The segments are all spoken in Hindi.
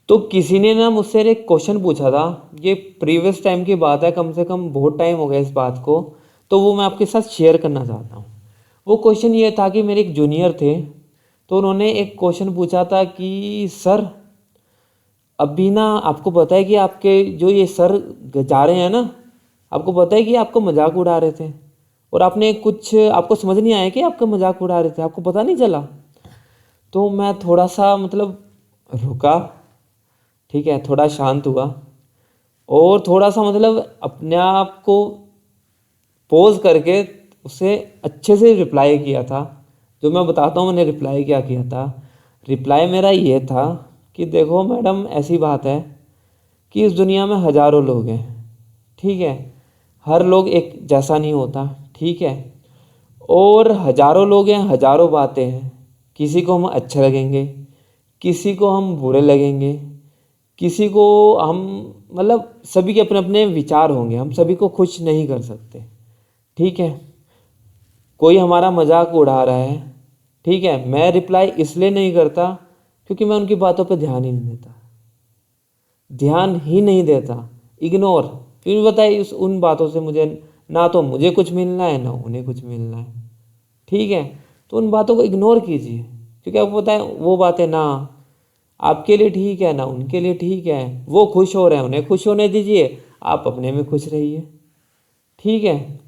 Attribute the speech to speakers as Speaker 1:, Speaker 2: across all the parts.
Speaker 1: तो किसी ने ना मुझसे एक क्वेश्चन पूछा था, ये प्रीवियस टाइम की बात है, कम से कम बहुत टाइम हो गया इस बात को, तो वो मैं आपके साथ शेयर करना चाहता हूँ। वो क्वेश्चन ये था कि मेरे एक जूनियर थे, तो उन्होंने एक क्वेश्चन पूछा था कि सर अभी ना आपको पता है कि आपके जो ये सर जा रहे हैं ना, आपको पता है कि आपको मजाक उड़ा रहे थे और आपने कुछ आपको समझ नहीं आया कि आपका मजाक उड़ा रहे थे, आपको पता नहीं चला। तो मैं थोड़ा सा मतलब रुका, ठीक है, थोड़ा शांत हुआ और थोड़ा सा मतलब अपने आप को पोज करके उसे अच्छे से रिप्लाई किया था। जो मैं बताता हूँ मैंने रिप्लाई क्या किया था। रिप्लाई मेरा ये था कि देखो मैडम, ऐसी बात है कि इस दुनिया में हज़ारों लोग हैं, ठीक है, हर लोग एक जैसा नहीं होता, ठीक है, और हज़ारों लोग हैं, हज़ारों बातें हैं। किसी को हम अच्छे लगेंगे, किसी को हम बुरे लगेंगे, किसी को हम मतलब सभी के अपने अपने विचार होंगे, हम सभी को खुश नहीं कर सकते, ठीक है। कोई हमारा मजाक उड़ा रहा है, ठीक है, मैं रिप्लाई इसलिए नहीं करता क्योंकि मैं उनकी बातों पे ध्यान ही नहीं देता, ध्यान ही नहीं देता, इग्नोर। क्यों बताए, उस उन बातों से मुझे ना तो मुझे कुछ मिलना है ना उन्हें कुछ मिलना है, ठीक है। तो उन बातों को इग्नोर कीजिए, क्योंकि आपको पता है वो बातें ना आपके लिए ठीक है ना उनके लिए ठीक है। वो खुश हो रहे हैं, उन्हें खुश होने दीजिए, आप अपने में खुश रहिए, ठीक है।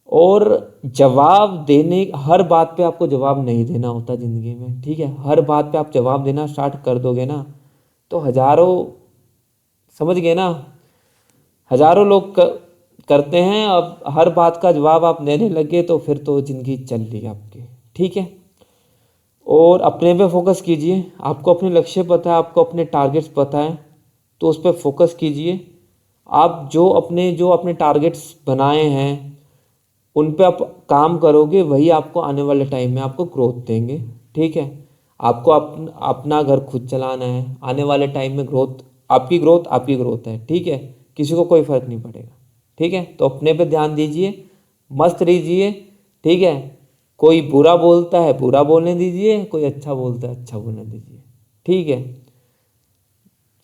Speaker 1: और जवाब देने, हर बात पे आपको जवाब नहीं देना होता ज़िंदगी में, ठीक है। हर बात पे आप जवाब देना स्टार्ट कर दोगे ना तो हज़ारों, समझ गए ना, हज़ारों लोग करते हैं। अब हर बात का जवाब आप देने लगे तो फिर तो ज़िंदगी चल रही आपकी, ठीक है। और अपने पे फोकस कीजिए, आपको अपने लक्ष्य पता है, आपको अपने टारगेट्स पता है, तो उस पर फोकस कीजिए। आप जो अपने टारगेट्स बनाए हैं उन पे आप काम करोगे, वही आपको आने वाले टाइम में आपको ग्रोथ देंगे, ठीक है। आपको अपना घर खुद चलाना है, आने वाले टाइम में ग्रोथ आपकी ग्रोथ है, ठीक है। किसी को कोई फर्क नहीं पड़ेगा, ठीक है। तो अपने पे ध्यान दीजिए, मस्त रहिए, ठीक है। कोई बुरा बोलता है बुरा बोलने दीजिए, कोई अच्छा बोलता है अच्छा बोलने दीजिए, ठीक है।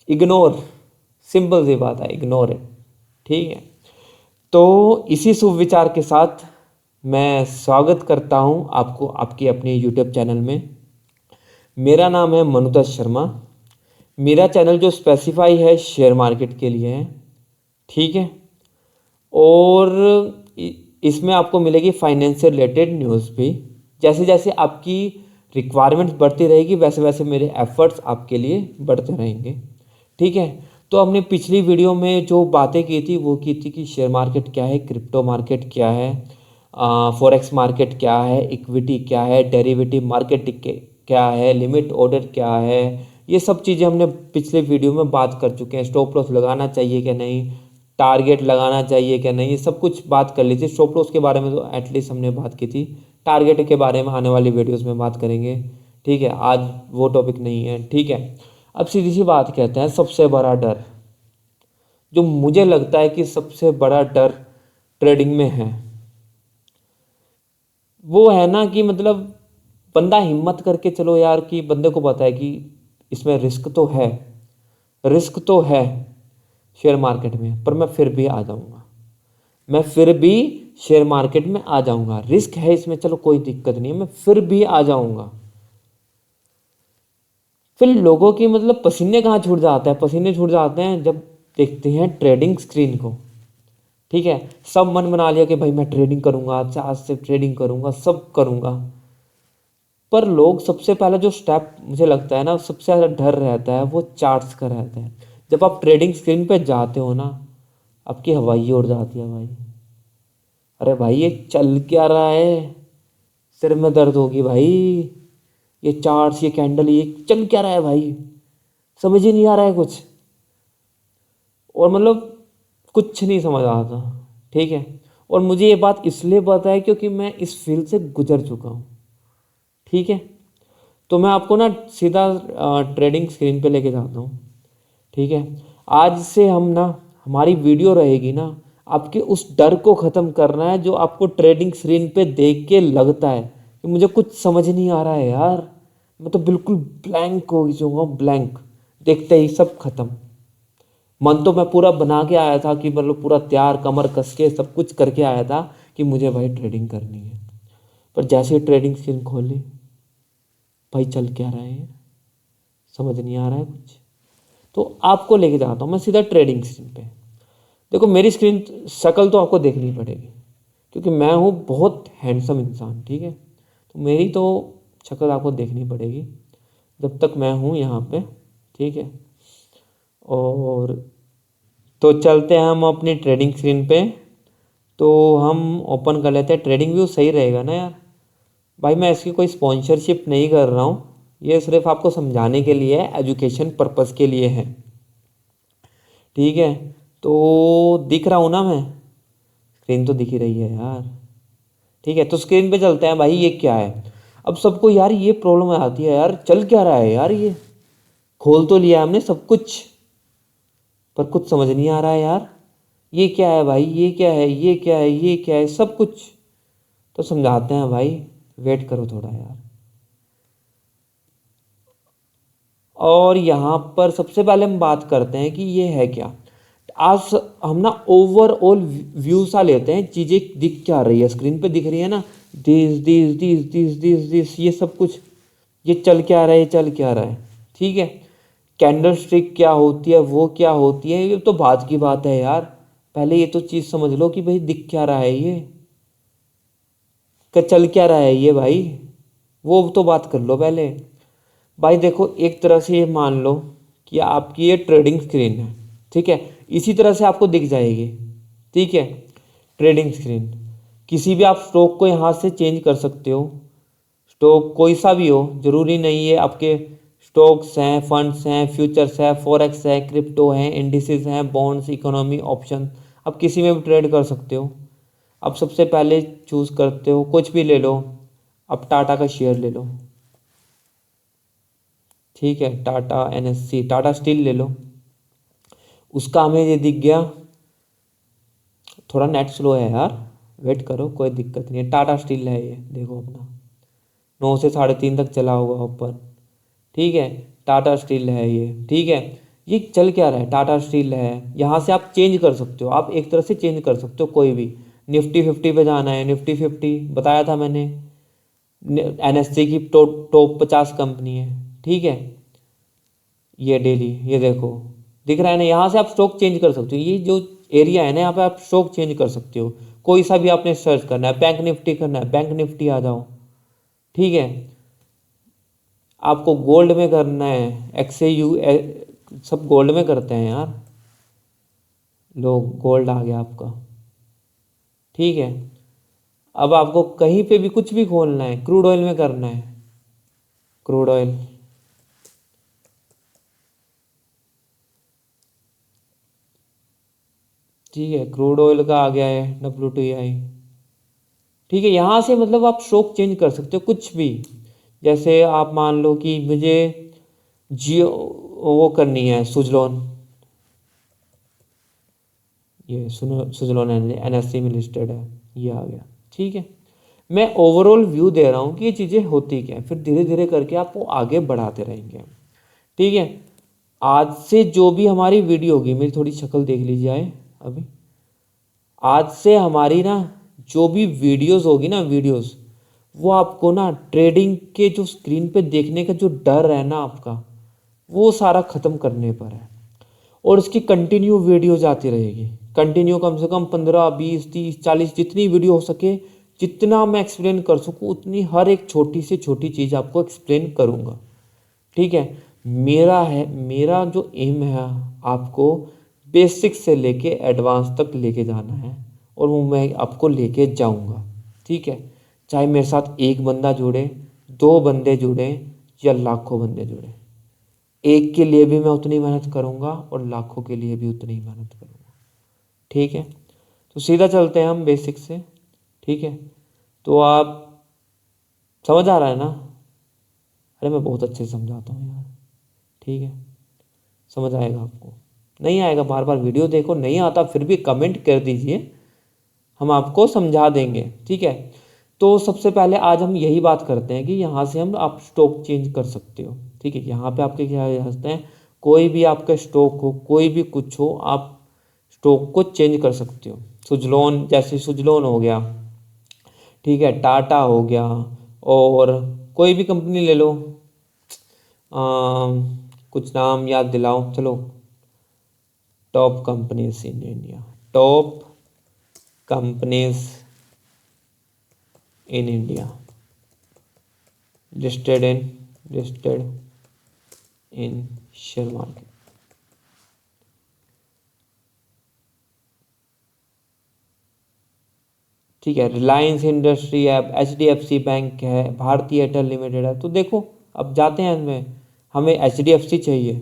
Speaker 1: इग्नोर, सिंपल सी बात है, इग्नोर है, ठीक है। तो इसी शुभ विचार के साथ मैं स्वागत करता हूं आपको आपकी अपनी यूट्यूब चैनल में। मेरा नाम है मनुतोष शर्मा। मेरा चैनल जो स्पेसिफाई है शेयर मार्केट के लिए है, ठीक है। और इसमें आपको मिलेगी फाइनेंस से रिलेटेड न्यूज़ भी। जैसे जैसे आपकी रिक्वायरमेंट्स बढ़ती रहेगी वैसे वैसे मेरे एफर्ट्स आपके लिए बढ़ते रहेंगे, ठीक है। तो हमने पिछली वीडियो में जो बातें की थी वो की थी कि शेयर मार्केट क्या है, क्रिप्टो मार्केट क्या है, फॉरेक्स मार्केट क्या है, इक्विटी क्या है, डेरिवेटिव मार्केट क्या है, लिमिट ऑर्डर क्या है, ये सब चीज़ें हमने पिछले वीडियो में बात कर चुके हैं। स्टॉप लॉस लगाना चाहिए कि नहीं, टारगेट लगाना चाहिए कि नहीं, ये सब कुछ बात कर ली थी। स्टॉप लॉस के बारे में तो एटलीस्ट हमने बात की थी, टारगेट के बारे में आने वाली वीडियोज़ में बात करेंगे, ठीक है। आज वो टॉपिक नहीं है, ठीक है। अब सीधी सी बात कहते हैं, सबसे बड़ा डर जो मुझे लगता है कि सबसे बड़ा डर ट्रेडिंग में है, वो है ना कि मतलब बंदा हिम्मत करके चलो यार, कि बंदे को पता है कि इसमें रिस्क तो है शेयर मार्केट में, पर मैं फिर भी आ जाऊंगा, मैं फिर भी शेयर मार्केट में आ जाऊंगा, रिस्क है इसमें, चलो कोई दिक्कत नहीं है, मैं फिर भी आ जाऊंगा। फिर लोगों की मतलब पसीने कहाँ छूट जाते हैं, पसीने छूट जाते हैं जब देखते हैं ट्रेडिंग स्क्रीन को, ठीक है। सब मन बना लिया कि भाई मैं ट्रेडिंग करूंगा, आज से ट्रेडिंग करूंगा, सब करूंगा। पर लोग सबसे पहला जो स्टेप मुझे लगता है ना, सबसे ज़्यादा डर रहता है वो चार्ट्स का रहता है। जब आप ट्रेडिंग स्क्रीन पे जाते हो ना, आपकी हवाई उड़ जाती है भाई। अरे भाई ये चल क्या रहा है, सिर में दर्द होगी भाई, ये चार्ट्स, ये कैंडल, ये चल क्या रहा है भाई, समझ ही नहीं आ रहा है कुछ, और मतलब कुछ नहीं समझ आ रहा, ठीक है। और मुझे ये बात इसलिए पता है क्योंकि मैं इस फील्ड से गुजर चुका हूँ, ठीक है। तो मैं आपको ना सीधा ट्रेडिंग स्क्रीन पे लेके जाता हूँ, ठीक है। आज से हम ना, हमारी वीडियो रहेगी ना, आपके उस डर को ख़त्म करना है जो आपको ट्रेडिंग स्क्रीन पे देख के लगता है कि मुझे कुछ समझ नहीं आ रहा है यार, मैं तो बिल्कुल ब्लैंक हो जाऊँगा, ब्लैंक, देखते ही सब खत्म। मन तो मैं पूरा बना के आया था कि मतलब पूरा तैयार, कमर कस के सब कुछ करके आया था कि मुझे भाई ट्रेडिंग करनी है। पर जैसे ही ट्रेडिंग स्क्रीन खोली, भाई चल क्या रहा है, समझ नहीं आ रहा है कुछ। तो आपको लेके जाता हूँ मैं सीधा ट्रेडिंग स्क्रीन पे। देखो मेरी स्क्रीन शक्ल तो आपको देखनी पड़ेगी, क्योंकि मैं हूँ बहुत हैंडसम इंसान, ठीक है। तो मेरी तो शक्ल आपको देखनी पड़ेगी जब तक मैं हूँ यहाँ पे, ठीक है। और तो चलते हैं हम अपनी ट्रेडिंग स्क्रीन पे। तो हम ओपन कर लेते हैं। ट्रेडिंग व्यू सही रहेगा ना यार। भाई मैं इसकी कोई स्पॉन्सरशिप नहीं कर रहा हूँ, ये सिर्फ आपको समझाने के लिए है, एजुकेशन पर्पस के लिए है, ठीक है। तो दिख रहा हूँ ना मैं, स्क्रीन तो दिख ही रही है यार, ठीक है। तो स्क्रीन पे चलते हैं भाई। ये क्या है, अब सबको यार ये प्रॉब्लम आती है यार, चल क्या रहा है यार, ये खोल तो लिया हमने सब कुछ, पर कुछ समझ नहीं आ रहा है यार। ये क्या है भाई, ये क्या है, ये क्या है, ये क्या है, सब कुछ तो समझाते हैं भाई, वेट करो थोड़ा यार। और यहाँ पर सबसे पहले हम बात करते हैं कि ये है क्या। आज हम ना ओवरऑल व्यू सा लेते हैं, चीज़ें दिख क्या रही है, स्क्रीन पे दिख रही है ना, दिस ये सब कुछ, ये चल क्या रहा है, चल क्या रहा है, ठीक है। कैंडल स्टिक क्या होती है, वो क्या होती है, ये तो बात की बात है यार। पहले ये तो चीज़ समझ लो कि भाई दिख क्या रहा है, ये क्या चल क्या रहा है ये भाई, वो तो बात कर लो पहले। भाई देखो एक तरह से ये मान लो कि आपकी ये ट्रेडिंग स्क्रीन है, ठीक है। इसी तरह से आपको दिख जाएगी, ठीक है। ट्रेडिंग स्क्रीन, किसी भी आप स्टॉक को यहाँ से चेंज कर सकते हो। स्टॉक कोई सा भी हो, जरूरी नहीं है आपके स्टॉक्स हैं, फंड्स हैं, फ्यूचर्स है, फॉरेक्स है, क्रिप्टो हैं, इंडिसेस हैं, बॉन्ड्स, इकोनॉमी, ऑप्शन, आप किसी में भी ट्रेड कर सकते हो। अब सबसे पहले चूज़ करते हो, कुछ भी ले लो। अब टाटा का शेयर ले लो, ठीक है। टाटा NSC, टाटा स्टील ले लो। उसका हमें ये दिख गया, थोड़ा नेट स्लो है यार, वेट करो, कोई दिक्कत नहीं है। टाटा स्टील है ये, देखो अपना 9 से 3:30 तक चला हुआ ऊपर, ठीक है। टाटा स्टील है ये, ठीक है। ये चल क्या रहा है, टाटा स्टील है। यहाँ से आप चेंज कर सकते हो, आप एक तरह से चेंज कर सकते हो कोई भी। निफ्टी 50 पे जाना है, निफ्टी 50 बताया था मैंने, NSE की टॉप 50 कंपनी है, ठीक है। ये डेली, ये देखो दिख रहा है ना, यहाँ से आप स्टॉक चेंज कर सकते हो। ये जो एरिया है ना, यहाँ पे आप स्टॉक चेंज कर सकते हो। कोई सा भी आपने सर्च करना है, बैंक निफ्टी करना है, बैंक निफ्टी आ जाओ, ठीक है। आपको गोल्ड में करना है, XAU, सब गोल्ड में करते हैं यार लोग, गोल्ड आ गया आपका, ठीक है। अब आपको कहीं पे भी कुछ भी खोलना है, क्रूड ऑयल में करना है, क्रूड ऑयल, ठीक है। क्रूड ऑयल का आ गया है WTI, ठीक है। यहाँ से मतलब आप स्टॉक चेंज कर सकते हो कुछ भी। जैसे आप मान लो कि मुझे जियो वो करनी है, सुजलॉन, ये सुनो सुजलॉन NSE में लिस्टेड है, ये आ गया, ठीक है। मैं ओवरऑल व्यू दे रहा हूँ कि ये चीज़ें होती क्या है, फिर धीरे धीरे करके आपको आगे बढ़ाते रहेंगे, ठीक है। आज से जो भी हमारी वीडियो होगी, मेरी थोड़ी शक्ल देख लीजिए आए अभी, आज से हमारी ना जो भी वीडियोस होगी ना, वीडियोस, वो आपको ना ट्रेडिंग के जो स्क्रीन पे देखने का जो डर है ना आपका, वो सारा ख़त्म करने पर है। और इसकी कंटिन्यू वीडियोज आती रहेगी, कंटिन्यू कम से कम 15, 20, 30, 40 जितनी वीडियो हो सके, जितना मैं एक्सप्लेन कर सकूँ उतनी हर एक छोटी से छोटी चीज़ आपको एक्सप्लेन करूँगा, ठीक है। मेरा जो एम है, आपको बेसिक से लेके एडवांस तक लेके जाना है, और वो मैं आपको लेके जाऊंगा, ठीक है। चाहे मेरे साथ एक बंदा जुड़े, 2 बंदे जुड़े, या लाखों बंदे जुड़े, एक के लिए भी मैं उतनी मेहनत करूंगा और लाखों के लिए भी उतनी ही मेहनत करूंगा, ठीक है। तो सीधा चलते हैं हम बेसिक से, ठीक है। तो आप समझ आ रहा है ना, अरे मैं बहुत अच्छे से समझाता हूँ यार, ठीक है। समझ आएगा आपको, नहीं आएगा बार बार वीडियो देखो, नहीं आता फिर भी कमेंट कर दीजिए, हम आपको समझा देंगे, ठीक है। तो सबसे पहले आज हम यही बात करते हैं कि यहाँ से हम आप स्टॉक चेंज कर सकते हो, ठीक है। यहाँ पे आपके क्या जाते हैं, कोई भी आपका स्टॉक हो, कोई भी कुछ हो, आप स्टॉक को चेंज कर सकते हो। सुजलोन, जैसे सुजलोन हो गया, ठीक है, टाटा हो गया, और कोई भी कंपनी ले लो। कुछ नाम याद दिलाओ, चलो। Top companies in India, top companies in India listed in share market. ठीक है, रिलायंस इंडस्ट्री है, HDFC बैंक है, भारतीय एयरटेल लिमिटेड है। तो देखो, अब जाते हैं इनमें, हमें HDFC चाहिए।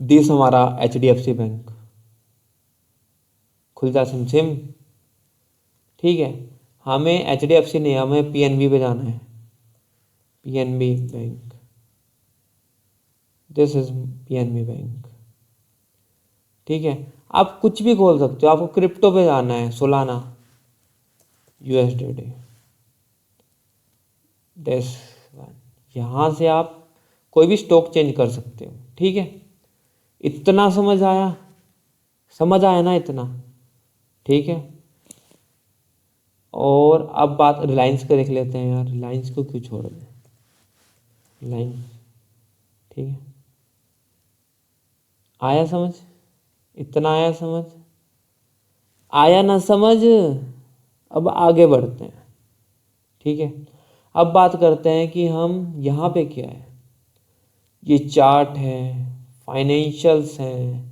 Speaker 1: दिस हमारा HDFC बैंक खुल जा सिम सिम। ठीक है, हमें HDFC नहीं, हमें PNB पे जाना है। PNB bank, this is PNB bank. ठीक है, आप कुछ भी खोल सकते हो, आपको क्रिप्टो पे जाना है, सोलाना, USDT, दिस वन। यहाँ से आप कोई भी स्टॉक चेंज कर सकते हो। ठीक है, इतना समझ आया? समझ आया ना इतना? ठीक है, और अब बात रिलायंस का देख लेते हैं। यार रिलायंस को क्यों छोड़ दें, रिलायंस। ठीक है, आया समझ? इतना आया समझ? आया ना समझ? अब आगे बढ़ते हैं। ठीक है, अब बात करते हैं कि हम यहाँ पे क्या है। ये चार्ट है, फाइनेंशियल्स हैं।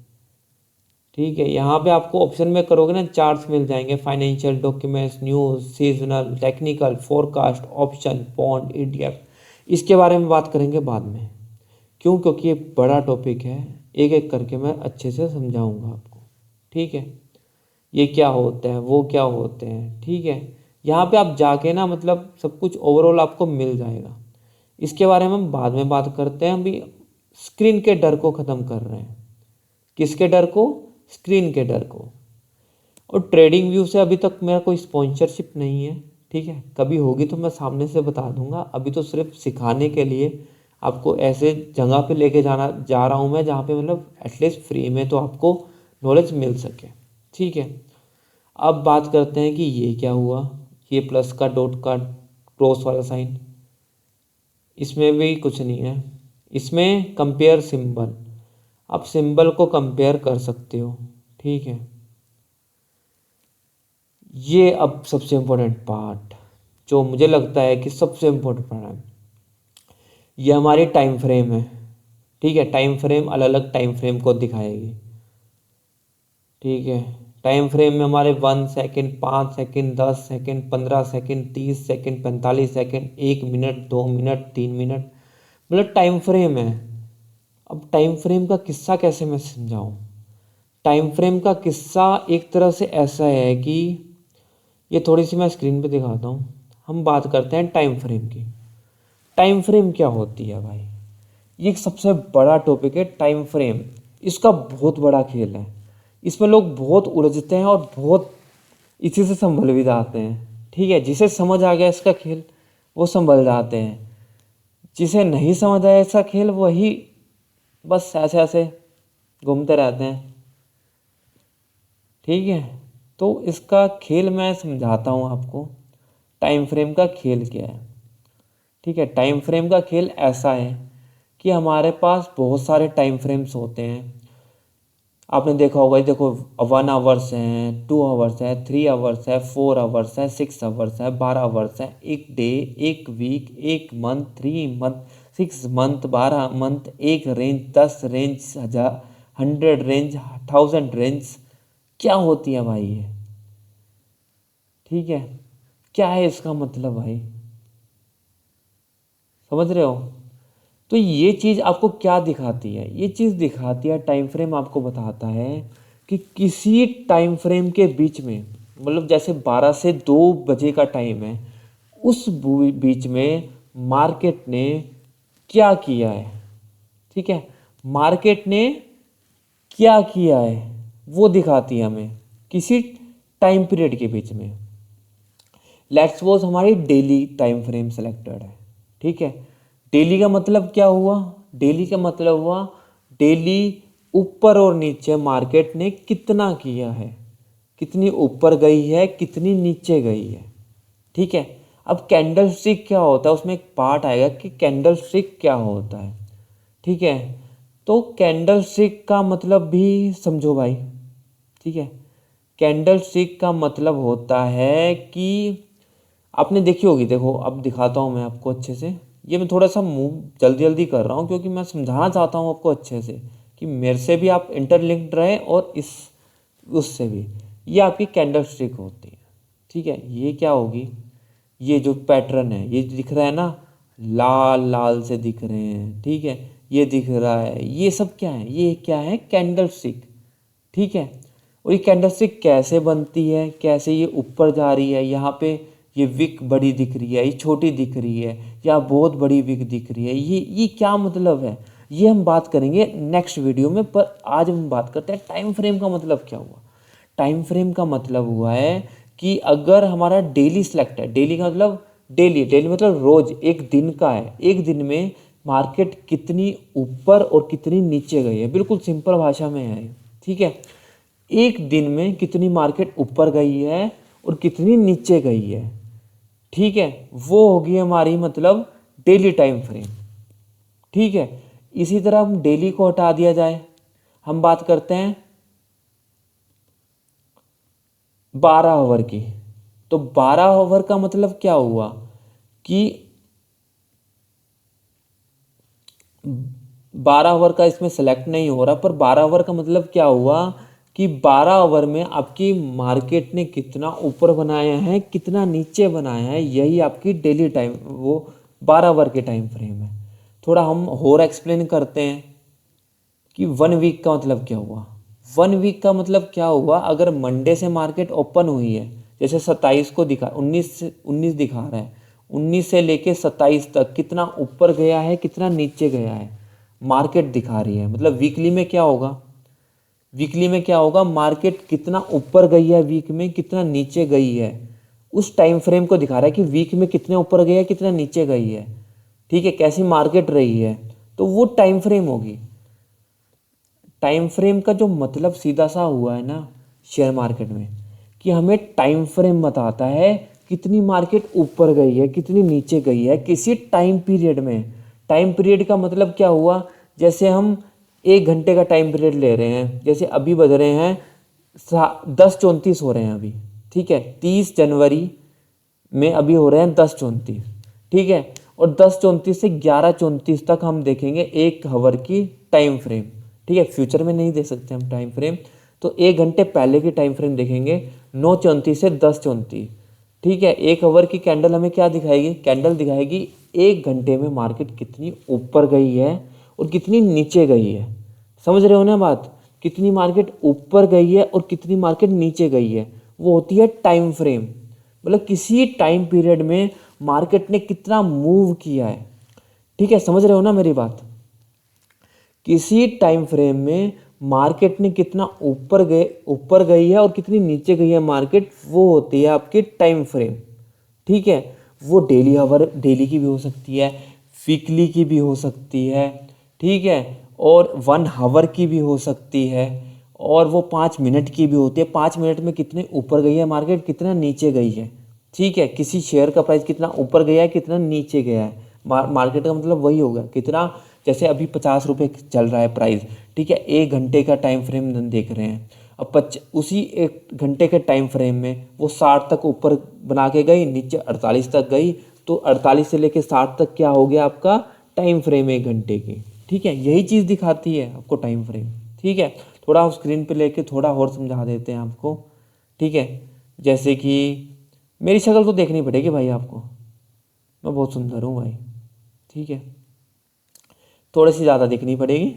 Speaker 1: ठीक है, यहाँ पे आपको ऑप्शन में करोगे ना, चार्ट्स मिल जाएंगे, financial documents, news, seasonal, technical, forecast, option, bond, ETF। इसके बारे में बात करेंगे बाद में। क्यों? क्योंकि ये बड़ा टॉपिक है, एक एक करके मैं अच्छे से समझाऊंगा आपको। ठीक है, ये क्या होता है, वो क्या होते हैं। ठीक है, यहाँ पे आप जाके ना, मतलब सब कुछ ओवरऑल आपको मिल जाएगा। इसके बारे में हम बाद में बात करते हैं। अभी स्क्रीन के डर को ख़त्म कर रहे हैं। किसके डर को? स्क्रीन के डर को। और ट्रेडिंग व्यू से अभी तक मेरा कोई स्पॉन्सरशिप नहीं है। ठीक है, कभी होगी तो मैं सामने से बता दूंगा। अभी तो सिर्फ सिखाने के लिए आपको ऐसे जगह पे लेके जा रहा हूँ मैं, जहाँ पे मतलब एटलीस्ट फ्री में तो आपको नॉलेज मिल सके। ठीक है, अब बात करते हैं कि ये क्या हुआ, ये प्लस का डॉट का क्रॉस वाला साइन, इसमें भी कुछ नहीं है। इसमें कंपेयर सिंबल, आप सिंबल को कंपेयर कर सकते हो। ठीक है, ये अब सबसे इम्पोर्टेंट पार्ट, जो मुझे लगता है कि सबसे इम्पोर्टेंट पार्ट है, ये हमारी टाइम फ्रेम है। ठीक है, टाइम फ्रेम अलग अलग टाइम फ्रेम को दिखाएगी। ठीक है, टाइम फ्रेम में हमारे 1 second, 5 second, 10 second, 15 second, 30 second, 45 second, 1 minute, 2 minute, 3 minute, मतलब टाइम फ्रेम है। अब टाइम फ्रेम का किस्सा कैसे मैं समझाऊं? टाइम फ्रेम का किस्सा एक तरह से ऐसा है कि ये थोड़ी सी मैं स्क्रीन पे दिखाता हूँ। हम बात करते हैं टाइम फ्रेम की। टाइम फ्रेम क्या होती है भाई? ये एक सबसे बड़ा टॉपिक है टाइम फ्रेम। इसका बहुत बड़ा खेल है, इसमें लोग बहुत उलझते हैं और बहुत इसी से संभल भी जाते हैं। ठीक है, जिसे समझ आ गया इसका खेल वो संभल जाते हैं, जिसे नहीं समझ आया इसका खेल वही बस ऐसे ऐसे घूमते रहते हैं। ठीक है, तो इसका खेल मैं समझाता हूँ आपको, टाइम फ्रेम का खेल क्या है। ठीक है, टाइम फ्रेम का खेल ऐसा है कि हमारे पास बहुत सारे टाइम फ्रेम्स होते हैं। आपने देखा होगा, देखो 1 आवर्स हैं, 2 आवर्स है, 3 आवर्स है, 4 आवर्स है, 6 आवर्स है, 12 आवर्स है, एक डे, एक वीक, एक मंथ, 3 मंथ, 6 मंथ, 12 मंथ, एक रेंज, 10 रेंज, 100 रेंज, 1000 रेंज। क्या होती है भाई ये? ठीक है, क्या है इसका मतलब भाई? समझ रहे हो? तो ये चीज़ आपको क्या दिखाती है? ये चीज़ दिखाती है, टाइम फ्रेम आपको बताता है कि किसी टाइम फ्रेम के बीच में, मतलब जैसे 12 से 2 बजे का टाइम है, उस बीच में मार्केट ने क्या किया है। ठीक है, मार्केट ने क्या किया है वो दिखाती है हमें किसी टाइम पीरियड के बीच में। लेट्स सपोज हमारी डेली टाइम फ्रेम सेलेक्टेड है। ठीक है, डेली का मतलब क्या हुआ? डेली का मतलब हुआ डेली ऊपर और नीचे मार्केट ने कितना किया है, कितनी ऊपर गई है, कितनी नीचे गई है। ठीक है। अब कैंडल स्टिक क्या होता है, उसमें एक पार्ट आएगा कि कैंडल स्टिक क्या होता है। ठीक है। तो कैंडल स्टिक का मतलब भी समझो भाई। ठीक है। कैंडल स्टिक का मतलब होता है कि आपने देखी होगी, देखो अब दिखाता हूँ मैं आपको अच्छे से। ये मैं थोड़ा सा मूव जल्दी जल्दी कर रहा हूँ क्योंकि मैं समझाना चाहता हूँ आपको अच्छे से कि मेरे से भी आप इंटरलिंक्ड रहे और इस उससे भी। ये आपकी कैंडल स्टिक होती है। ठीक है। ये क्या होगी, ये जो पैटर्न है ये दिख रहा है ना, लाल लाल से दिख रहे हैं। ठीक है। ये दिख रहा है, ये सब क्या है, ये क्या है, कैंडल स्टिक। ठीक है। और ये कैंडल स्टिक कैसे बनती है, कैसे ये ऊपर जा रही है, यहाँ पे ये विक बड़ी दिख रही है, ये छोटी दिख रही है, या बहुत बड़ी विक दिख रही है, ये क्या मतलब है, ये हम बात करेंगे नेक्स्ट वीडियो में। पर आज हम बात करते हैं टाइम फ्रेम का मतलब क्या हुआ। टाइम फ्रेम का मतलब हुआ है कि अगर हमारा डेली सिलेक्ट है, डेली का मतलब डेली, डेली मतलब रोज, एक दिन का है, एक दिन में मार्केट कितनी ऊपर और कितनी नीचे गई है, बिल्कुल सिंपल भाषा में है। ठीक है। एक दिन में कितनी मार्केट ऊपर गई है और कितनी नीचे गई है। ठीक है। वो होगी हमारी मतलब डेली टाइम फ्रेम। ठीक है। इसी तरह हम डेली को हटा दिया जाए, हम बात करते हैं 12 आवर की। तो 12 आवर का मतलब क्या हुआ कि 12 आवर का इसमें सेलेक्ट नहीं हो रहा, पर 12 आवर का मतलब क्या हुआ कि 12 आवर में आपकी मार्केट ने कितना ऊपर बनाया है, कितना नीचे बनाया है, यही आपकी डेली टाइम, वो 12 आवर के टाइम फ्रेम है। थोड़ा हम और एक्सप्लेन करते हैं कि 1 वीक का मतलब क्या हुआ। 1 वीक का मतलब क्या हुआ, अगर मंडे से मार्केट ओपन हुई है, जैसे 27 को दिखा, 19 दिखा रहा है, 19 से लेके 27 तक कितना ऊपर गया है, कितना नीचे गया है, मार्केट दिखा रही है। मतलब वीकली में क्या होगा, वीकली में क्या होगा, मार्केट कितना ऊपर गई है वीक में, कितना नीचे गई है, उस टाइम फ्रेम को दिखा रहा है कि वीक में कितने ऊपर गई है, कितना नीचे गई है। ठीक है। कैसी मार्केट रही है, तो वो टाइम फ्रेम होगी। टाइम फ्रेम का जो मतलब सीधा सा हुआ है ना शेयर मार्केट में, कि हमें टाइम फ्रेम बताता है कितनी मार्केट ऊपर गई है, कितनी नीचे गई है, किसी टाइम पीरियड में। टाइम पीरियड का मतलब क्या हुआ, जैसे हम 1 घंटे का टाइम पीरियड ले रहे हैं, जैसे अभी बज रहे हैं 10:34 हो रहे हैं अभी। ठीक है। 30 जनवरी में अभी हो रहे हैं 10:34। ठीक है। और 10:34 से 11:34 तक हम देखेंगे 1 आवर की टाइम फ्रेम। ठीक है। फ्यूचर में नहीं दे सकते हम टाइम फ्रेम, तो 1 घंटे पहले की टाइम फ्रेम देखेंगे, 9:34 से 10:34। ठीक है। 1 आवर की कैंडल हमें क्या दिखाएगी, कैंडल दिखाएगी 1 घंटे में मार्केट कितनी ऊपर गई है और कितनी नीचे गई है। समझ रहे हो ना बात, कितनी मार्केट ऊपर गई है और कितनी मार्केट नीचे गई है, वो होती है टाइम फ्रेम। मतलब किसी टाइम पीरियड में मार्केट ने कितना मूव किया है। ठीक है। समझ रहे हो ना मेरी बात, किसी टाइम फ्रेम में मार्केट ने कितना ऊपर गई है और कितनी नीचे गई है मार्केट, वो होती है आपकी टाइम फ्रेम। ठीक है। वो डेली आवर, डेली की भी हो सकती है, वीकली की भी हो सकती है। ठीक है। और 1 आवर की भी हो सकती है, और वो 5 मिनट की भी होती है। 5 मिनट में कितने ऊपर गई है मार्केट, कितना नीचे गई है। ठीक है। किसी शेयर का प्राइस कितना ऊपर गया है, कितना नीचे गया है। मार्केट का मतलब वही होगा कितना, जैसे अभी 50 रुपये चल रहा है प्राइस। ठीक है। 1 घंटे का टाइम फ्रेम देख रहे हैं, अब उसी 1 घंटे के टाइम फ्रेम में वो 60 तक ऊपर बना के गई, नीचे 48 तक गई, तो 48 से लेके 60 तक क्या हो गया आपका टाइम फ्रेम 1 घंटे की। ठीक है। यही चीज़ दिखाती है आपको टाइम फ्रेम। ठीक है। थोड़ा हम स्क्रीन पे लेके थोड़ा और समझा देते हैं आपको। ठीक है। जैसे कि मेरी शक्ल तो देखनी पड़ेगी भाई आपको, मैं बहुत सुंदर हूँ भाई। ठीक है। थोड़ी सी ज़्यादा दिखनी पड़ेगी।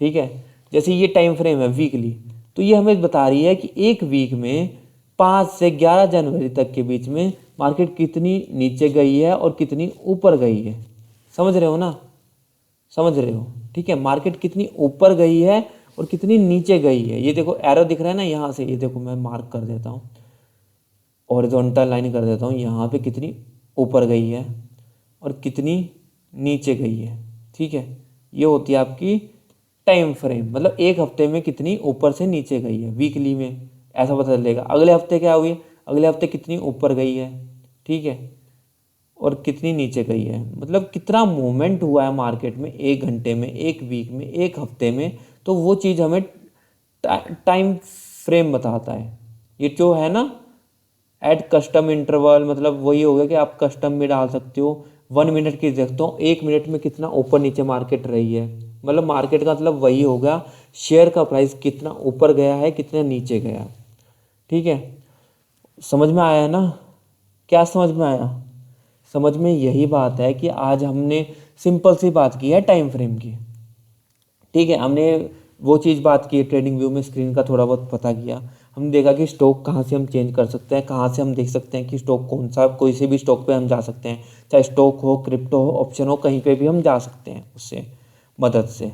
Speaker 1: ठीक है। जैसे ये टाइम फ्रेम है वीकली, तो ये हमें बता रही है कि एक वीक में 5 से 11 जनवरी तक के बीच में मार्केट कितनी नीचे गई है और कितनी ऊपर गई है। समझ रहे हो ना, समझ रहे हो। ठीक है। मार्केट कितनी ऊपर गई है और कितनी नीचे गई है। ये देखो एरो दिख रहा है ना यहाँ से, ये देखो मैं मार्क कर देता हूँ, हॉरिजॉन्टल लाइन कर देता हूँ, यहाँ पे कितनी ऊपर गई है और कितनी नीचे गई है। ठीक है, ये होती है आपकी टाइम फ्रेम, मतलब एक हफ्ते में कितनी ऊपर से नीचे गई है। वीकली में ऐसा पता चलेगा। अगले हफ्ते क्या हुई, अगले हफ्ते कितनी ऊपर गई है, ठीक है, और कितनी नीचे गई है, मतलब कितना मूवमेंट हुआ है मार्केट में एक घंटे में, एक वीक में, एक हफ्ते में। तो वो चीज़ हमें टाइम फ्रेम बताता है। ये जो है ना एट कस्टम इंटरवल, मतलब वही हो गया कि आप कस्टम में डाल सकते हो। 1 मिनट की देखता हूँ, 1 मिनट में कितना ऊपर नीचे मार्केट रही है, मतलब मार्केट का मतलब वही होगा शेयर का प्राइस कितना ऊपर गया है, कितना नीचे गया। ठीक है, समझ में आया ना? क्या समझ में आया? समझ में यही बात है कि आज हमने सिंपल सी बात की है टाइम फ्रेम की। ठीक है, हमने वो चीज़ बात की ट्रेडिंग व्यू में, स्क्रीन का थोड़ा बहुत पता किया। हमने देखा कि स्टॉक कहाँ से हम चेंज कर सकते हैं, कहाँ से हम देख सकते हैं कि स्टॉक कौन सा, कोई से भी स्टॉक पे हम जा सकते हैं, चाहे स्टॉक हो, क्रिप्टो हो, ऑप्शन हो, कहीं पे भी हम जा सकते हैं उससे मदद से।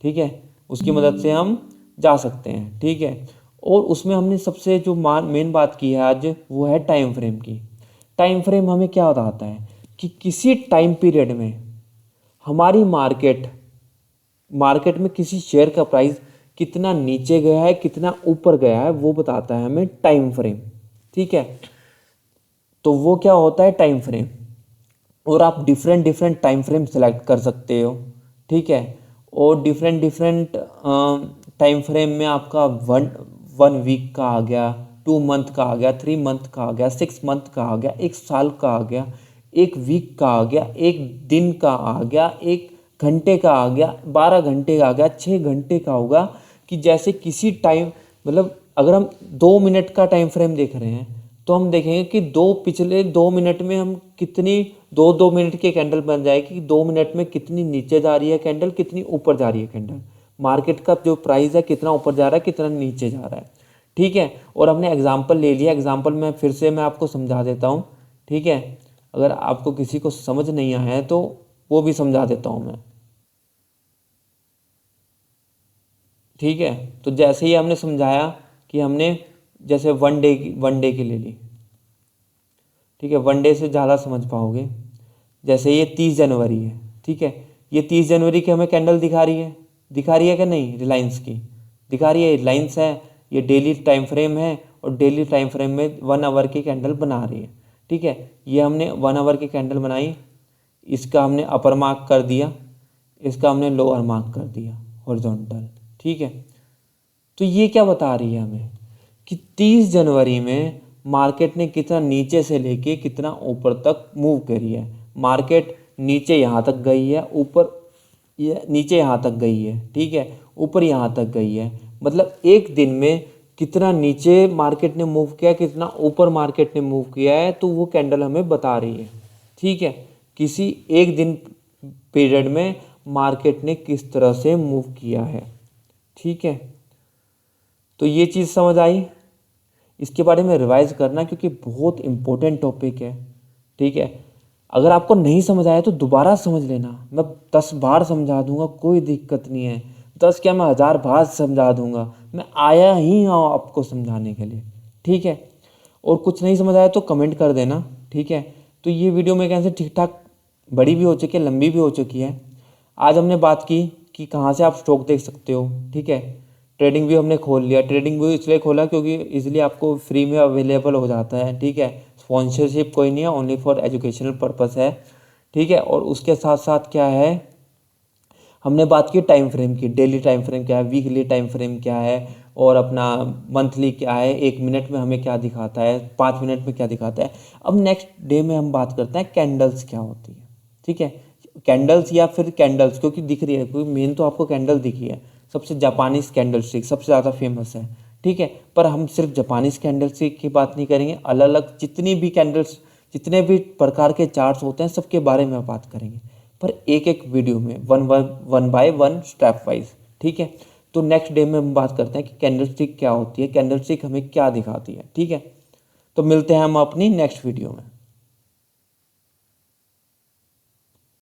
Speaker 1: ठीक है, उसकी मदद से हम जा सकते हैं। ठीक है, और उसमें हमने सबसे जो मेन बात की है आज, वो है टाइम फ्रेम की। टाइम फ्रेम हमें क्या बताता है कि किसी टाइम पीरियड में हमारी मार्केट में किसी शेयर का प्राइस कितना नीचे गया है, कितना ऊपर गया है, वो बताता है हमें टाइम फ्रेम। ठीक है, तो वो क्या होता है टाइम फ्रेम, और आप different different time frame select कर सकते हो। ठीक है, और डिफरेंट डिफरेंट टाइम फ्रेम में आपका वन वीक का आ गया, 2 मंथ का आ गया, 3 मंथ का आ गया, 6 मंथ का आ गया, 1 साल का आ गया, 1 वीक का आ गया, 1 दिन का आ गया, 1 घंटे का आ गया, 12 घंटे का आ गया, 6 घंटे का होगा। कि जैसे किसी टाइम, मतलब अगर हम 2 मिनट का टाइम फ्रेम देख रहे हैं तो हम देखेंगे कि पिछले 2 मिनट में हम कितनी 2 मिनट के कैंडल बन जाएगी कि 2 मिनट में कितनी नीचे जा रही है कैंडल, कितनी ऊपर जा रही है कैंडल, मार्केट का जो प्राइस है कितना ऊपर जा रहा है, कितना नीचे जा रहा है। ठीक है, और हमने एग्जाम्पल ले लिया। एग्जाम्पल में फिर से मैं आपको समझा देता हूँ। ठीक है, अगर आपको किसी को समझ नहीं आया है तो वो भी समझा देता हूँ मैं। ठीक है, तो जैसे ही हमने समझाया कि हमने जैसे वन डे की ले ली। ठीक है, 1 डे से ज़्यादा समझ पाओगे। जैसे ये 30 जनवरी है। ठीक है, ये 30 जनवरी की हमें कैंडल दिखा रही है कि नहीं, रिलायंस की दिखा रही है। रिलायंस है, ये डेली टाइम फ्रेम है, और डेली टाइम फ्रेम में 1 आवर की कैंडल बना रही है। ठीक है, ये हमने 1 आवर की कैंडल बनाई, इसका हमने अपर मार्क कर दिया, इसका हमने लोअर मार्क कर दिया हॉरिजॉन्टल। ठीक है, तो ये क्या बता रही है हमें कि 30 जनवरी में मार्केट ने कितना नीचे से लेके कितना ऊपर तक मूव करी है। मार्केट नीचे यहाँ तक गई है, ऊपर नीचे यहाँ तक गई है। ठीक है, ऊपर यहाँ तक गई है, मतलब एक दिन में कितना नीचे मार्केट ने मूव किया, कितना ऊपर मार्केट ने मूव किया है, तो वो कैंडल हमें बता रही है। ठीक है, किसी एक दिन पीरियड में मार्केट ने किस तरह से मूव किया है। ठीक है, तो ये चीज़ समझ आई। इसके बारे में रिवाइज करना क्योंकि बहुत इंपॉर्टेंट टॉपिक है। ठीक है, अगर आपको नहीं समझ आया तो दोबारा समझ लेना, मैं 10 बार समझा दूंगा, कोई दिक्कत नहीं है। 10 क्या, मैं 1000 बार समझा दूंगा, मैं आया ही हूँ आपको समझाने के लिए। ठीक है, और कुछ नहीं समझ आया तो कमेंट कर देना। ठीक है, तो ये वीडियो मेरे ख्याल से ठीक ठाक बड़ी भी हो चुकी है, लंबी भी हो चुकी है। आज हमने बात की कि कहाँ से आप स्टॉक देख सकते हो। ठीक है, ट्रेडिंग व्यू हमने खोल लिया। ट्रेडिंग व्यू इसलिए खोला क्योंकि इजीली आपको फ्री में अवेलेबल हो जाता है। ठीक है, स्पॉन्सरशिप कोई नहीं है, ओनली फॉर एजुकेशनल पर्पस है। ठीक है, और उसके साथ साथ क्या है, हमने बात की टाइम फ्रेम की, डेली टाइम फ्रेम क्या है, वीकली टाइम फ्रेम क्या है, और अपना मंथली क्या है, 1 मिनट में हमें क्या दिखाता है, 5 मिनट में क्या दिखाता है। अब नेक्स्ट डे में हम बात करते हैं कैंडल्स क्या होती है। ठीक है, कैंडल्स या फिर कैंडल्स क्योंकि दिख रही है, क्योंकि मेन तो आपको कैंडल दिखी है, सबसे जापानीज कैंडल स्टिक सबसे ज़्यादा फेमस है। ठीक है, पर हम सिर्फ जापानीज कैंडल स्टिक की बात नहीं करेंगे, अलग अलग जितनी भी कैंडल्स, जितने भी प्रकार के चार्ट्स होते हैं सबके बारे में बात करेंगे, पर एक एक वीडियो में one by one step wise. ठीक है, तो नेक्स्ट डे में हम बात करते हैं कि कैंडल स्टिक क्या होती है, कैंडल स्टिक हमें क्या दिखाती है। ठीक है, तो मिलते हैं हम अपनी नेक्स्ट वीडियो में।